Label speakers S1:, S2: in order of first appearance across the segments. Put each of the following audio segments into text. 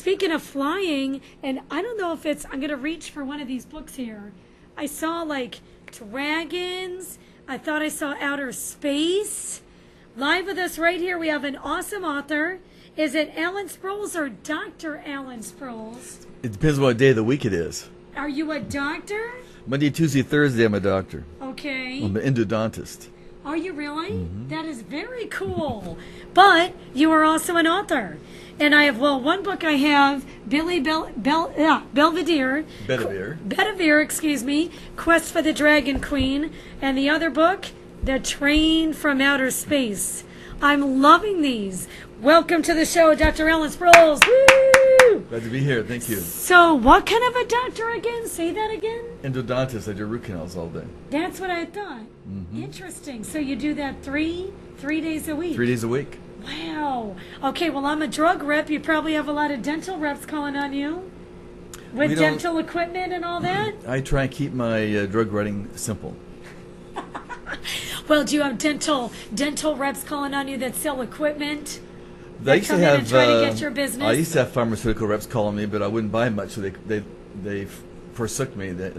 S1: Speaking of flying, and I don't know if I'm going to reach for one of these books here. I saw like dragons. I thought I saw outer space. Live with us right here, we have an awesome author. Is it Alan Sproles or Dr. Alan Sproles?
S2: It depends what day of the week it is.
S1: Are you a doctor?
S2: Monday, Tuesday, Thursday, I'm a doctor.
S1: Okay.
S2: I'm an endodontist.
S1: Are you really?
S2: Mm-hmm.
S1: That is very cool. But you are also an author. And I have, one book I have, Belvedere, excuse me, Quest for the Dragon Queen. And the other book, The Train from Outer Space. I'm loving these. Welcome to the show, Dr. Alan Sproles. Woo!
S2: Glad to be here. Thank you.
S1: So, what kind of a doctor again? Say that again.
S2: Endodontist. I do root canals all day.
S1: That's what I thought. Mm-hmm. Interesting. So you do that three days a week?
S2: 3 days a week.
S1: Wow. Okay, well, I'm a drug rep. You probably have a lot of dental reps calling on you with dental equipment and all that?
S2: I try and keep my drug writing simple.
S1: Well, do you have dental reps calling on you that sell equipment?
S2: I used to have,
S1: try to get your business?
S2: I used to have pharmaceutical reps calling me, but I wouldn't buy much, so they forsook me. They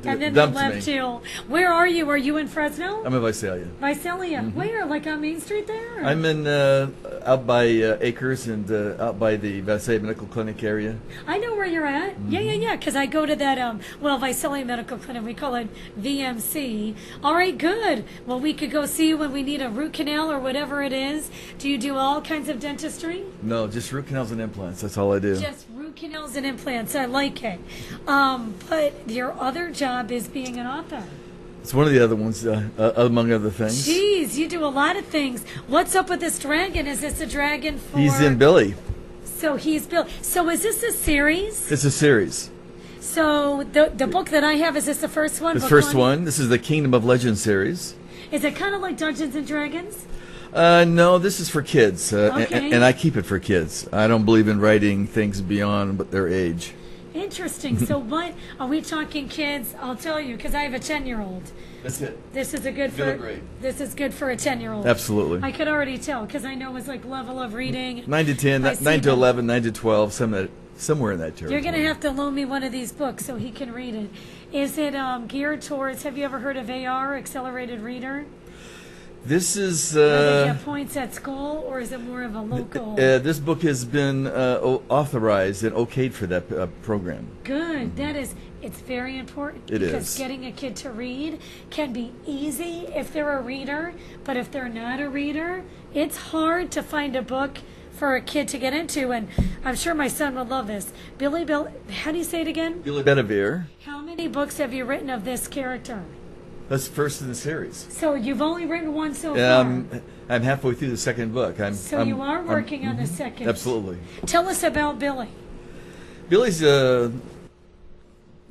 S2: dumped
S1: left
S2: me.
S1: you. Where are you? Are you in Fresno?
S2: I'm in Visalia.
S1: Visalia. Mm-hmm. Where? Like on Main Street there? Or?
S2: I'm in out by Acres and out by the Visalia Medical Clinic area.
S1: I know where you're at. Mm-hmm. Yeah. Because I go to that, Visalia Medical Clinic. We call it VMC. All right, good. Well, we could go see you when we need a root canal or whatever it is. Do you do all kinds of dentistry?
S2: No, just root canals and implants. That's all I do.
S1: Just root canals and implants. I like it. But your other job is being an author.
S2: It's one of the other ones, among other things.
S1: Jeez, you do a lot of things. What's up with this dragon? Is this a dragon for...
S2: He's in Billy.
S1: So he's Bill. So is this a series?
S2: It's a series.
S1: So the book that I have, is this the first one?
S2: The first one. This is the Kingdom of Legends series.
S1: Is it kind of like Dungeons and Dragons?
S2: No, this is for kids.
S1: Okay.
S2: And I keep it for kids. I don't believe in writing things beyond their age.
S1: Interesting. So what are we talking, kids? I'll tell you, because I have a 10-year-old.
S2: That's it.
S1: This is good for a 10-year-old.
S2: Absolutely.
S1: I could already tell because I know his level of reading.
S2: 9 to 10, 9 to 11, 9 to 12, somewhere in that territory.
S1: You're going to have to loan me one of these books so he can read it. Is it geared towards? Have you ever heard of AR, Accelerated Reader?
S2: This is...
S1: Do they get points at school, or is it more of a local?
S2: This book has been authorized and okayed for that program.
S1: Good. That is, it's very important. Because getting a kid to read can be easy if they're a reader, but if they're not a reader, it's hard to find a book for a kid to get into, and I'm sure my son would love this. How do you say it again?
S2: Billy Bedivere.
S1: How many books have you written of this character?
S2: That's first in the series.
S1: So you've only written one so far?
S2: I'm halfway through the second book.
S1: You are working on the second.
S2: Absolutely.
S1: Tell us about Billy.
S2: Billy's a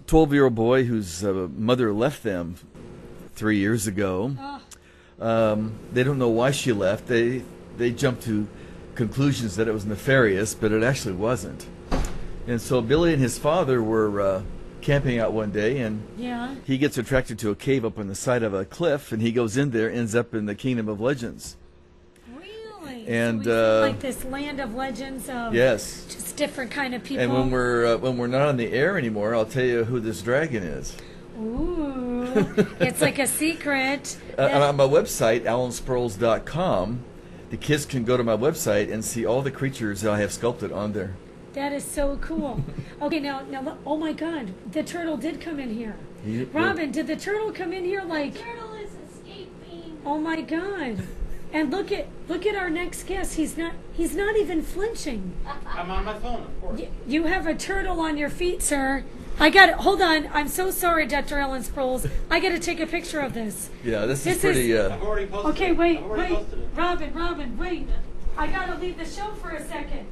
S2: 12-year-old boy whose mother left them 3 years ago. They don't know why she left. They jumped to conclusions that it was nefarious, but it actually wasn't. And so Billy and his father were... camping out one day, and he gets attracted to a cave up on the side of a cliff, and he goes in there, ends up in the Kingdom of Legends.
S1: Really?
S2: And
S1: so like this land of legends of just different kind of people.
S2: And when we're not on the air anymore, I'll tell you who this dragon is.
S1: Ooh, it's like a secret.
S2: On my website, alansproles.com, the kids can go to my website and see all the creatures that I have sculpted on there.
S1: That is so cool. Okay, now, oh my God, the turtle did come in here. Robin, did the turtle come in here like?
S3: The turtle is escaping.
S1: Oh my God! And look at our next guest. He's not even flinching.
S4: I'm on my phone, of course.
S1: You have a turtle on your feet, sir. I got it. Hold on. I'm so sorry, Dr. Alan Sproles. I got to take a picture of this.
S2: Yeah, this is pretty.
S4: I've already posted it.
S1: Okay, wait.
S4: Posted it.
S1: Robin, wait. I got to leave the show for a second.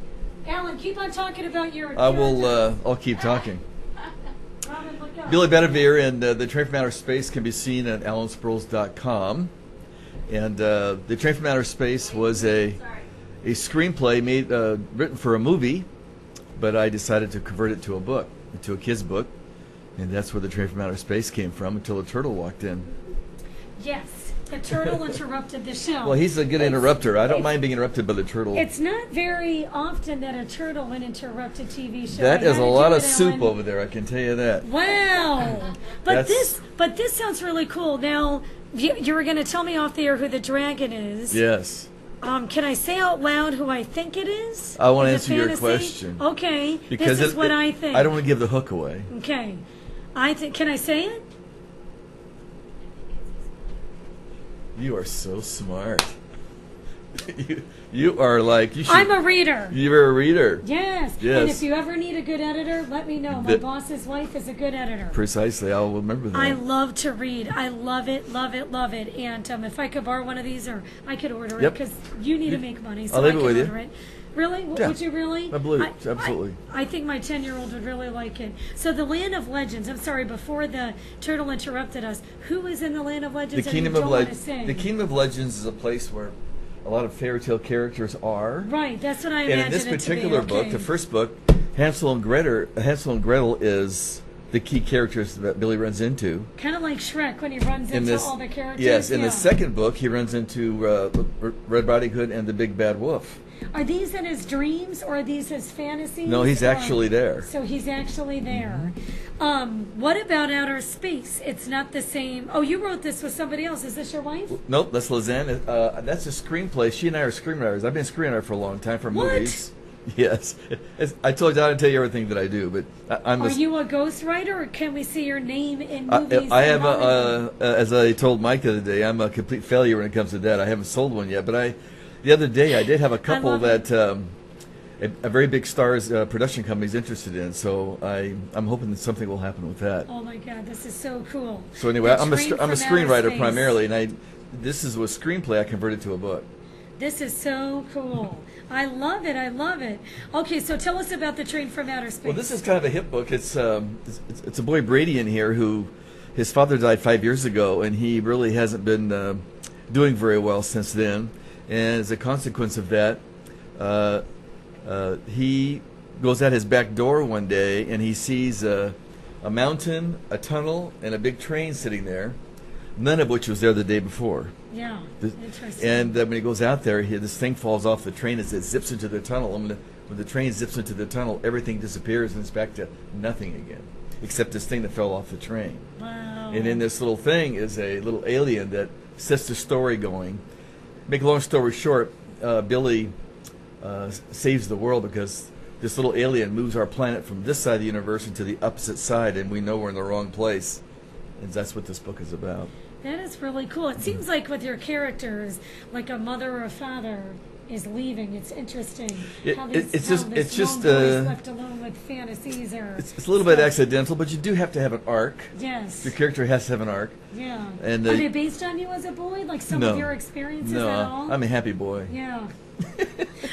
S1: Alan, keep on talking about your...
S2: I'll keep talking.
S1: Robin, look up.
S2: Billy Bedivere and The Train from Outer Space can be seen at alansproles.com. And The Train from Outer Space was a screenplay written for a movie, but I decided to convert it to a book, to a kid's book. And that's where The Train from Outer Space came from until a turtle walked in.
S1: Yes. The turtle interrupted the show.
S2: Well, he's a good interrupter. I don't mind being interrupted by the turtle.
S1: It's not very often that a turtle will interrupt a TV show.
S2: That is a lot of soup
S1: Ellen.
S2: over there, I can tell you that.
S1: Wow. But
S2: That's-
S1: this sounds really cool. Now, you were going to tell me off the air who the dragon is.
S2: Yes.
S1: Can I say out loud who I think it is?
S2: I want to
S1: Is it
S2: answer your
S1: fantasy?
S2: question.
S1: Okay.
S2: Because
S1: this is what I think.
S2: I don't want to give the hook away.
S1: Okay. Can I say it?
S2: You are so smart. you are like you should.
S1: I'm a reader.
S2: You're a reader.
S1: Yes.
S2: Yes.
S1: And if you ever need a good editor, let me know. My boss's wife is a good editor.
S2: Precisely. I'll remember that.
S1: I love to read. I love it, love it, love it. And if I could borrow one of these, or I could order it
S2: Yep.
S1: because you need to make money, so
S2: I'll leave
S1: I
S2: it
S1: can
S2: with you.
S1: order it. Really?
S2: Yeah.
S1: Would you really?
S2: I believe it. Absolutely.
S1: I think my 10-year-old would really like it. So the Land of Legends. I'm sorry, before the turtle interrupted us. Who is in the Land of Legends?
S2: The
S1: that you
S2: Kingdom
S1: don't
S2: of
S1: want to
S2: Legends.
S1: say?
S2: The Kingdom of Legends is a place where a lot of fairy tale characters are.
S1: Right. That's what I
S2: And
S1: imagine
S2: in this
S1: it to be,
S2: particular book,
S1: okay.
S2: the first book, Hansel and Gretel is the key characters that Billy runs into.
S1: Kind of like Shrek when he runs
S2: In
S1: into
S2: this,
S1: all the characters.
S2: yes, in
S1: yeah.
S2: the second book, he runs into Red Riding Hood and the Big Bad Wolf.
S1: Are these in his dreams or are these his fantasies?
S2: No, he's
S1: or-
S2: actually there.
S1: So he's actually there. What about outer space? It's not the same. Oh, you wrote this with somebody else. Is this your wife?
S2: Nope, that's Lizanne. That's a screenplay. She and I are screenwriters. I've been a screenwriter for a long time for
S1: What?
S2: movies. Yes. I told you I didn't tell you everything that I do, but I'm
S1: Are you a ghostwriter or can we see your name in movies?
S2: I
S1: and
S2: have
S1: Hollywood?
S2: as I told Mike the other day, I'm a complete failure when it comes to that. I haven't sold one yet, but the other day I did have a couple
S1: love it.
S2: that a very big stars production company is interested in. So I'm hoping that something will happen with that.
S1: Oh my God, this is so cool.
S2: So anyway,
S1: The
S2: I'm a
S1: Train from Outer
S2: screenwriter
S1: Space.
S2: primarily, and this is a screenplay I converted to a book.
S1: This is so cool. I love it. I love it. Okay, so tell us about the Train from Outer Space.
S2: Well, this is kind of a hip book. It's a boy Brady in here who his father died 5 years ago, and he really hasn't been doing very well since then. And as a consequence of that, he goes out his back door one day and he sees a mountain, a tunnel, and a big train sitting there, none of which was there the day before.
S1: Yeah,
S2: This-
S1: interesting.
S2: And when he goes out there, this thing falls off the train as it zips into the tunnel. And when the train zips into the tunnel, everything disappears and it's back to nothing again, except this thing that fell off the train.
S1: Wow.
S2: And in this little thing is a little alien that sets the story going. Make a long story short, Billy saves the world because this little alien moves our planet from this side of the universe into the opposite side, and we know we're in the wrong place. And that's what this book is about.
S1: That is really cool. It seems like with your characters, like a mother or a father is leaving. It's interesting.
S2: It's just
S1: left alone with fantasies or.
S2: It's a little bit accidental, but you do have to have an arc.
S1: Yes.
S2: Your character has to have an arc.
S1: Yeah.
S2: And,
S1: Are they based on you as a boy? Like some of your experiences
S2: no,
S1: at all?
S2: I'm a happy boy.
S1: Yeah.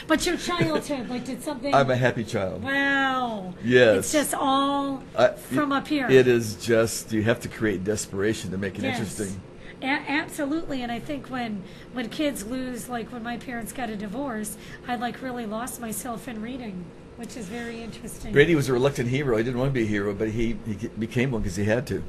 S1: But your childhood, like did something.
S2: I'm a happy child.
S1: Wow.
S2: Yes.
S1: It's just all from up here.
S2: It is just, you have to create desperation to make it
S1: Yes.
S2: interesting.
S1: Absolutely, and I think when kids lose, like when my parents got a divorce, I like really lost myself in reading, which is very interesting.
S2: Brady was a reluctant hero. He didn't want to be a hero, but he became one because he had to.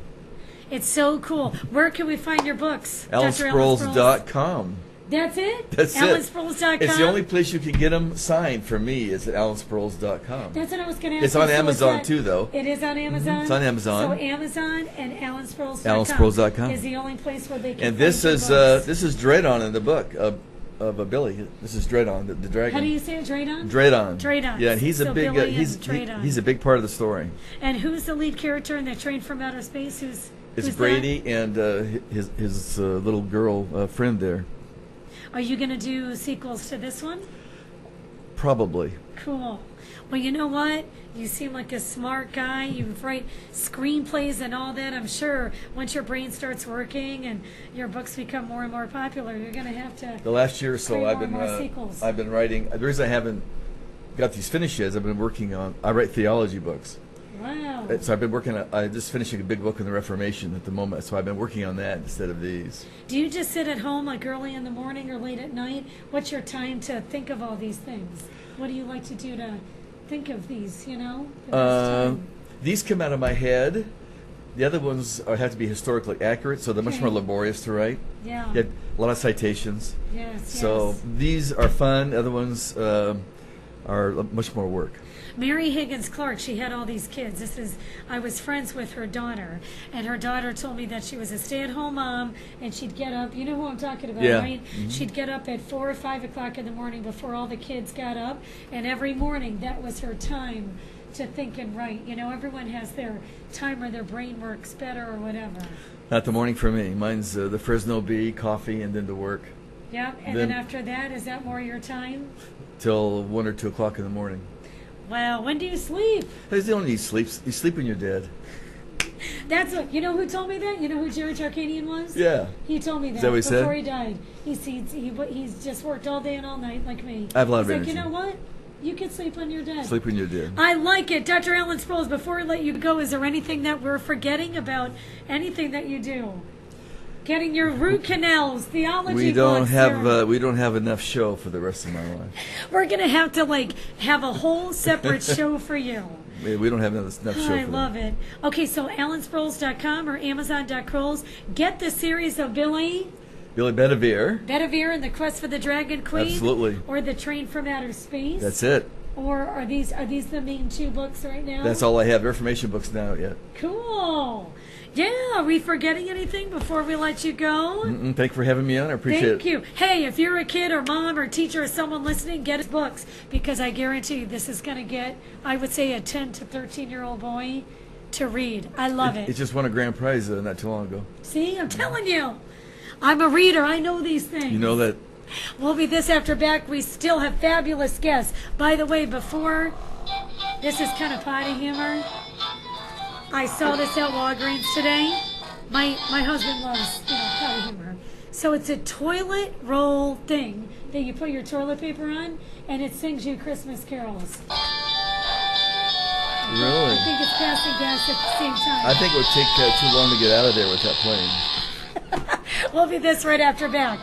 S1: It's so cool. Where can we find your books? Dr. Alan Sproles?
S2: AlanSproles.com.
S1: That's it?
S2: That's it.
S1: AlanSproles.com?
S2: It's the only place you can get them signed for me is at AlanSproles.com.
S1: That's what I was going to ask.
S2: It's on
S1: you. So
S2: Amazon
S1: that-
S2: too, though.
S1: It is on Amazon?
S2: It's on Amazon.
S1: So Amazon and AlanSproles.com
S2: AlanSproles.com.
S1: is the only place where they can
S2: And this
S1: find
S2: is
S1: your books.
S2: this is Dreadon in the book of Billy. This is Dreadon, the dragon.
S1: How do you say it? Dreadon?
S2: Dreadon.
S1: Dreadon.
S2: Yeah, and he's
S1: So
S2: a big
S1: Billy and
S2: he's
S1: Dreadon.
S2: he's a big part of the story.
S1: And who's the lead character in the Train from Outer Space?
S2: It's
S1: who's
S2: Brady and his little girl friend there.
S1: Are you going to do sequels to this one?
S2: Probably.
S1: Cool. Well, you know what? You seem like a smart guy. You write screenplays and all that. I'm sure once your brain starts working and your books become more and more popular, you're going to have to.
S2: The last year or so,
S1: create more sequels.
S2: I've been writing. The reason I haven't got these finished yet is I've been working on. I write theology books.
S1: Wow.
S2: So I've been working on. I'm just finishing a big book on the Reformation at the moment. So I've been working on that instead of these.
S1: Do you just sit at home like early in the morning or late at night? What's your time to think of all these things? What do you like to do to think of these, the best time?
S2: These come out of my head. The other ones have to be historically accurate, so they're much
S1: Okay.
S2: more laborious to write.
S1: Yeah.
S2: You have a lot of citations.
S1: Yes.
S2: So
S1: yes.
S2: these are fun. Other ones are much more work.
S1: Mary Higgins Clark, she had all these kids. I was friends with her daughter, and her daughter told me that she was a stay-at-home mom, and she'd get up. You know who I'm talking about,
S2: Yeah.
S1: right? She'd get up at 4 or 5 o'clock in the morning before all the kids got up, and every morning that was her time to think and write. You know, everyone has their time where their brain works better or whatever.
S2: Not the morning for me. Mine's the Fresno Bee, coffee, and then to work
S1: Yep, and then after that, is that more your time?
S2: till 1 or 2 o'clock in the morning.
S1: Well, when do you sleep?
S2: You don't need sleep. You sleep when you're dead.
S1: That's what, you know who told me that? You know who Jerry Tarkanian was?
S2: Yeah.
S1: He told me that,
S2: that what he said?
S1: before he died. He's just worked all day and all night like me.
S2: I have a lot of
S1: He's
S2: energy.
S1: like, you know what? You can sleep when you're dead.
S2: Sleep when you're dead.
S1: I like it. Dr. Alan Sproles, before I let you go, is there anything that we're forgetting about anything that you do? Getting your root canals, theology
S2: We don't
S1: books,
S2: have enough show for the rest of my life.
S1: We're going to have to have a whole separate show for you.
S2: We don't have enough show
S1: I
S2: for
S1: love it. Okay, so AlanSproles.com or Amazon.Kroles. Get the series of Billy
S2: Bedivere.
S1: Bedivere and the Quest for the Dragon Queen.
S2: Absolutely.
S1: Or the Train from Outer Space.
S2: That's it.
S1: Or are these the main 2 books right now?
S2: That's all I have. Information books now yet.
S1: Cool. Yeah, are we forgetting anything before we let you go?
S2: Thank you for having me on. I appreciate it.
S1: Thank you. Hey, if you're a kid or mom or teacher or someone listening, get his books, because I guarantee you this is going to get, I would say, a 10 to 13-year-old boy to read. I love it.
S2: It just won a grand prize not too long ago.
S1: See, I'm telling you. I'm a reader. I know these things.
S2: You know that.
S1: We'll be this after back. We still have fabulous guests. By the way, before, this is kind of potty humor. I saw this at Walgreens today. My husband loves, potty humor. So it's a toilet roll thing that you put your toilet paper on, and it sings you Christmas carols.
S2: Really?
S1: I think it's passing gas at the same time.
S2: I think it would take too long to get out of there with that plane.
S1: We'll be this right after back.